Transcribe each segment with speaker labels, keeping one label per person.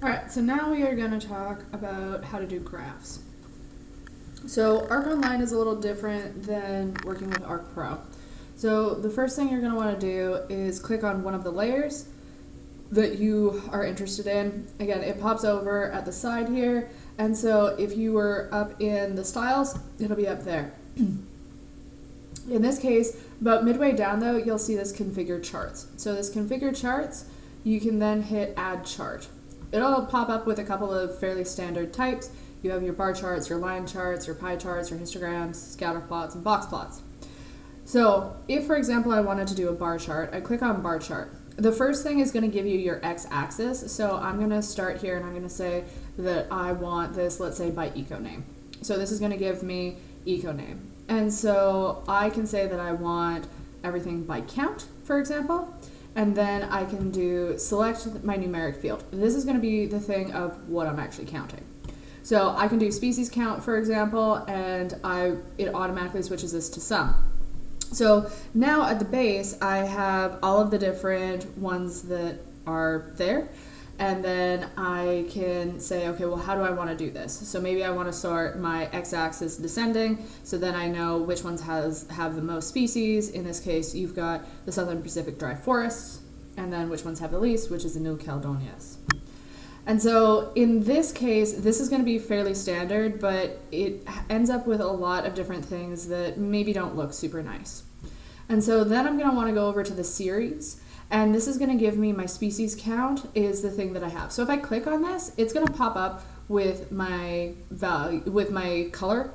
Speaker 1: Alright, so now we are going to talk about how to do graphs. So ArcOnline is a little different than working with ArcPro. So the first thing you're going to want to do is click on one of the layers that you are interested in. Again, it pops over at the side here, and so if you were up in the styles, it'll be up there. In this case, about midway down though, you'll see this configure charts. So this configure charts, you can then hit add chart. It'll pop up with a couple of fairly standard types. You have your bar charts, your line charts, your pie charts, your histograms, scatter plots, and box plots. So if, for example, I wanted to do a bar chart, I click on bar chart. The first thing is going to give you your x-axis. So I'm going to start here and I'm going to say that I want this, let's say, by eco name. So this is going to give me eco name. And so I can say that I want everything by count, for example. And then I can do select my numeric field. This is going to be the thing of what I'm actually counting. So I can do species count, for example, and it automatically switches this to sum. So now at the base, I have all of the different ones that are there. And then I can say, okay, well, how do I want to do this? So maybe I want to start my x-axis descending, so then I know which ones have the most species. In this case, you've got the Southern Pacific dry forests, and then which ones have the least, which is the New Caledonias. And so in this case, this is going to be fairly standard, but it ends up with a lot of different things that maybe don't look super nice. And so then I'm going to want to go over to the series. And this is going to give me my species count is the thing that I have. So if I click on this, it's going to pop up with my value, with my color.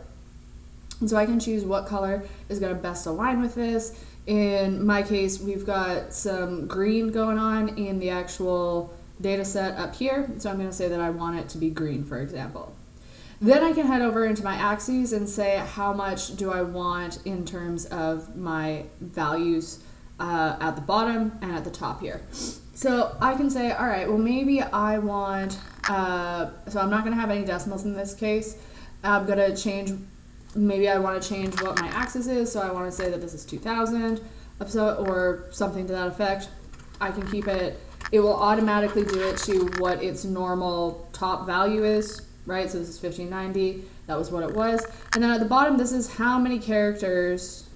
Speaker 1: And so I can choose what color is going to best align with this. In my case, we've got some green going on in the actual data set up here. So I'm going to say that I want it to be green, for example. Then I can head over into my axes and say how much do I want in terms of my values at the bottom and at the top here. So I can say, all right, well, maybe I want, so I'm not going to have any decimals in this case. I'm going to change, maybe I want to change what my axis is. So I want to say that this is 2000 or something to that effect. I can keep it, it will automatically do it to what its normal top value is, right? So this is 1590, that was what it was. And then at the bottom, this is how many characters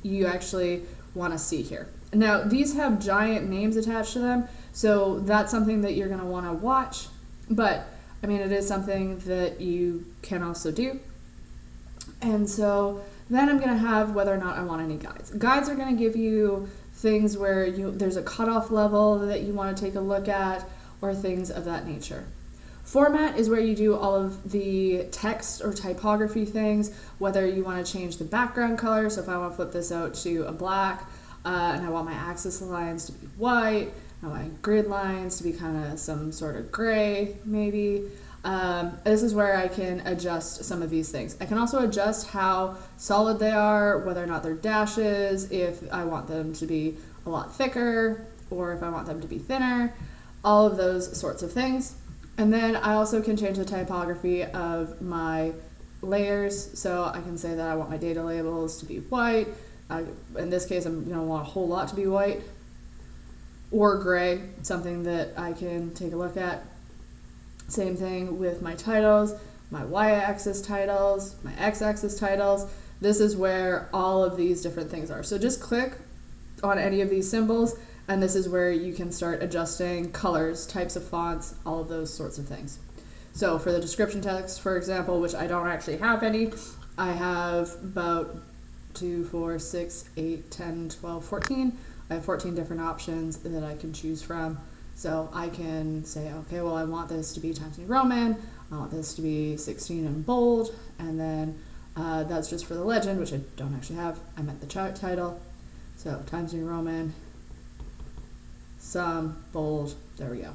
Speaker 1: you actually want to see here. Now these have giant names attached to them, so that's something that you're going to want to watch, but I mean it is something that you can also do. And so then I'm going to have whether or not I want any guides. Guides are going to give you things where there's a cutoff level that you want to take a look at, or things of that nature. Format is where you do all of the text or typography things, whether you want to change the background color. So if I want to flip this out to a black, and I want my axis lines to be white, I want my grid lines to be kind of some sort of gray, maybe. This is where I can adjust some of these things. I can also adjust how solid they are, whether or not they're dashes, if I want them to be a lot thicker, or if I want them to be thinner, all of those sorts of things. And then I also can change the typography of my layers. So I can say that I want my data labels to be white. In this case, I'm going to want a whole lot to be white or gray, something that I can take a look at. Same thing with my titles, my y-axis titles, my x-axis titles. This is where all of these different things are. So just click on any of these symbols, and this is where you can start adjusting colors, types of fonts, all of those sorts of things. So for the description text, for example, which I don't actually have any, I have about 2, 4, 6, 8, 10, 12, 14. I have 14 different options that I can choose from. So I can say, okay, well, I want this to be Times New Roman, I want this to be 16 in bold, and then that's just for the legend, which I don't actually have. I meant the chart title. So Times New Roman, some, bold, there we go.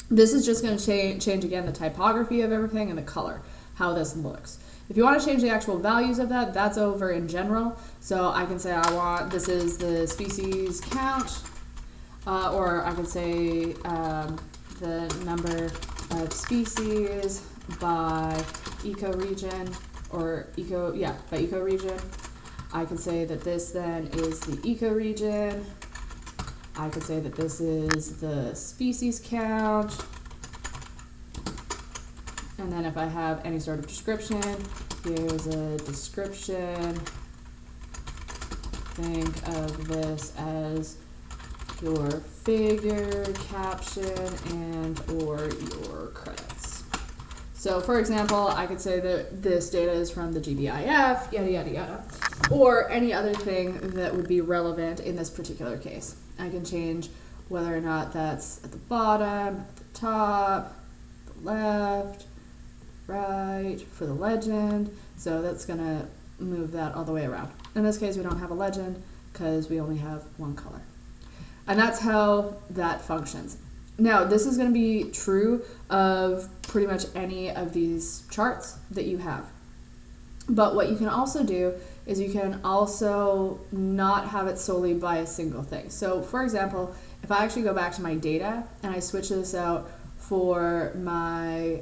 Speaker 1: This is just going to change again the typography of everything and the color, how this looks. If you want to change the actual values of that, that's over in general. So I can say I want, this is the species count, or I can say the number of species by ecoregion, or by ecoregion. I can say that this then is the ecoregion. I could say that this is the species count. And then if I have any sort of description, here's a description. Think of this as your figure, caption, and or your credits. So for example, I could say that this data is from the GBIF, yada, yada, yada, or any other thing that would be relevant in this particular case. I can change whether or not that's at the bottom, at the top, the left, right, for the legend. So that's gonna move that all the way around. In this case, we don't have a legend because we only have one color. And that's how that functions. Now, this is going to be true of pretty much any of these charts that you have. But what you can also do is you can also not have it solely by a single thing. So for example, if I actually go back to my data and I switch this out for my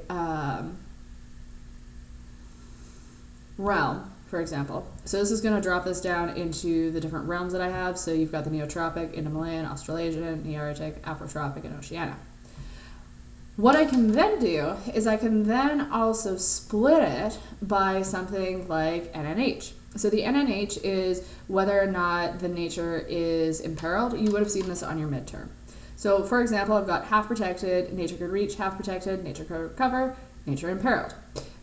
Speaker 1: realm, for example. So this is going to drop this down into the different realms that I have. So you've got the Neotropic, Indo-Malayan, Australasian, Nearctic, Afrotropic, and Oceania. What I can then do is I can then also split it by something like NNH. So the NNH is whether or not the nature is imperiled. You would have seen this on your midterm. So for example, I've got half protected, nature could reach, half protected, nature could recover, nature imperiled.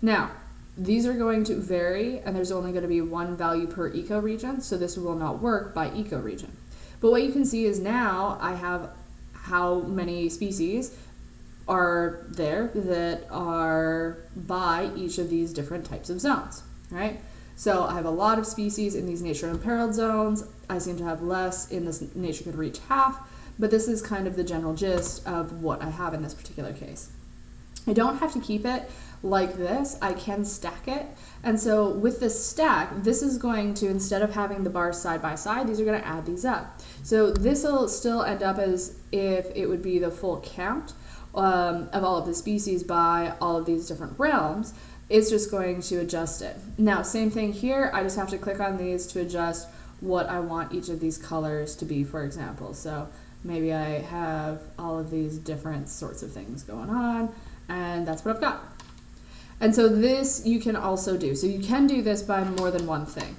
Speaker 1: Now, these are going to vary, and there's only going to be one value per ecoregion, so this will not work by ecoregion. But what you can see is now I have how many species are there that are by each of these different types of zones, right? So I have a lot of species in these nature imperiled zones. I seem to have less in this nature could reach half, but this is kind of the general gist of what I have in this particular case. I don't have to keep it like this. I can stack it. And so with this stack, this is going to, instead of having the bars side by side, these are going to add these up. So this will still end up as if it would be the full count of all of the species by all of these different realms. It's just going to adjust it. Now, same thing here. I just have to click on these to adjust what I want each of these colors to be, for example. So maybe I have all of these different sorts of things going on, and that's what I've got. And so this you can also do. So you can do this by more than one thing.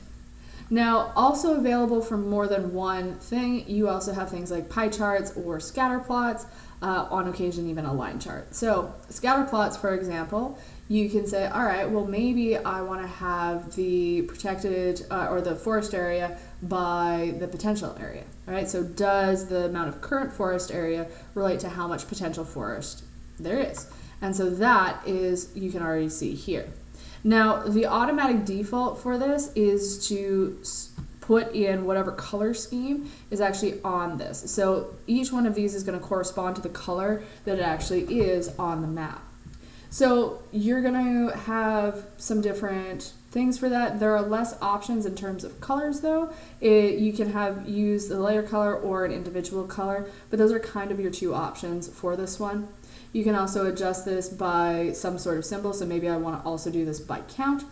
Speaker 1: Now, also available for more than one thing, you also have things like pie charts or scatter plots, on occasion even a line chart. So scatter plots, for example, you can say, all right, well maybe I want to have the protected or the forest area by the potential area. All right, so does the amount of current forest area relate to how much potential forest there is? And so that is, you can already see here. Now, the automatic default for this is to put in whatever color scheme is actually on this. So each one of these is going to correspond to the color that it actually is on the map. So you're going to have some different things for that. There are less options in terms of colors though. You can use the layer color or an individual color, but those are kind of your two options for this one. You can also adjust this by some sort of symbol, so maybe I want to also do this by count.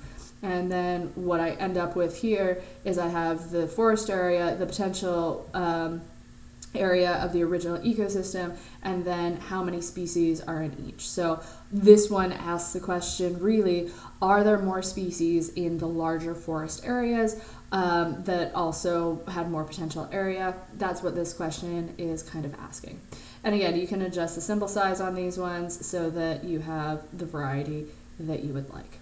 Speaker 1: And then what I end up with here is I have the forest area, the potential area of the original ecosystem, and then how many species are in each. So this one asks the question, really, are there more species in the larger forest areas that also had more potential area? That's what this question is kind of asking. And again, you can adjust the symbol size on these ones so that you have the variety that you would like.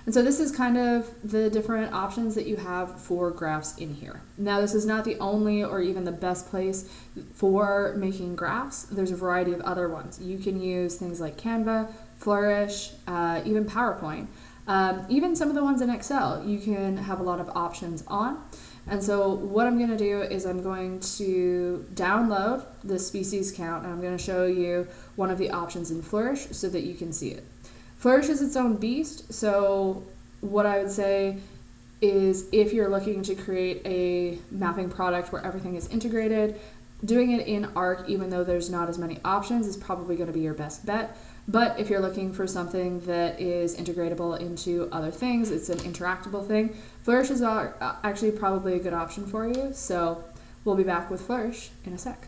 Speaker 1: And so this is kind of the different options that you have for graphs in here. Now, this is not the only or even the best place for making graphs. There's a variety of other ones. You can use things like Canva, Flourish, even PowerPoint. Even some of the ones in Excel, you can have a lot of options on. And so what I'm going to do is I'm going to download the species count, and I'm going to show you one of the options in Flourish so that you can see it. Flourish is its own beast, so what I would say is if you're looking to create a mapping product where everything is integrated, doing it in Arc, even though there's not as many options, is probably going to be your best bet. But if you're looking for something that is integratable into other things, it's an interactable thing, Flourish is actually probably a good option for you. So we'll be back with Flourish in a sec.